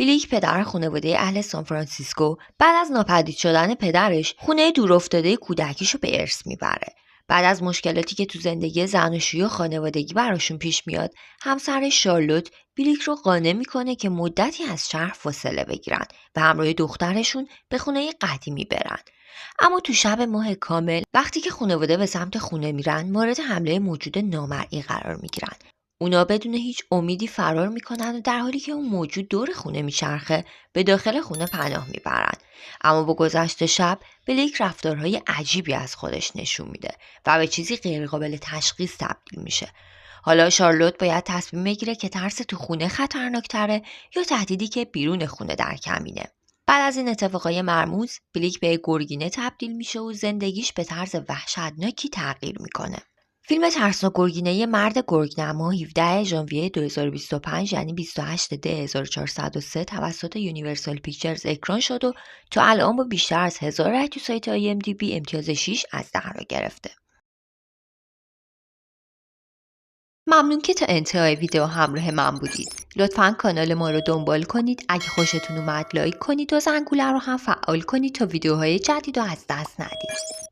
بلیک پدر خانواده اهل سانفرانسیسکو بعد از ناپدید شدن پدرش خونه دورافتاده کودکیشو به ارث میبره. بعد از مشکلاتی که تو زندگی زناشویی و خانوادگی براشون پیش میاد، همسر شارلوت بلیک رو قانع میکنه که مدتی از شهر فاصله بگیرن و همراه دخترشون به خونه قدیمی برن. اما تو شب ماه کامل وقتی که خانواده به سمت خونه میرن، مورد حمله موجود نامرئی قرار میگیرن. اونا بدون هیچ امیدی فرار میکنن و در حالی که اون موجود دور خونه میچرخه به داخل خونه پناه میبرن. اما با گذشت شب بلیک رفتارهای عجیبی از خودش نشون میده و به چیزی غیرقابل تشخیص تبدیل میشه. حالا شارلوت باید تصمیم بگیره که ترس تو خونه خطرناکتره یا تهدیدی که بیرون خونه در کمینه. بعد از این اتفاقای مرموز، بلیک به گرگینه تبدیل میشه و زندگیش به طرز وحشتناکی تغییر میکنه. فیلم ترسناک گرگینه مرد گرگنما 17 ژانویه 2025 یعنی 28 دی 1403 توسط یونیورسال پیکچرز اکران شد و تا الان با بیشتر از 1000 رای تو سایت IMDb امتیاز 6 از 10 را گرفته. ممنون که تا انتهای ویدیو همراه من بودید. لطفاً کانال ما رو دنبال کنید. اگه خوشتون اومد لایک کنید و زنگوله رو هم فعال کنید تا ویدیوهای جدید رو از دست ندید.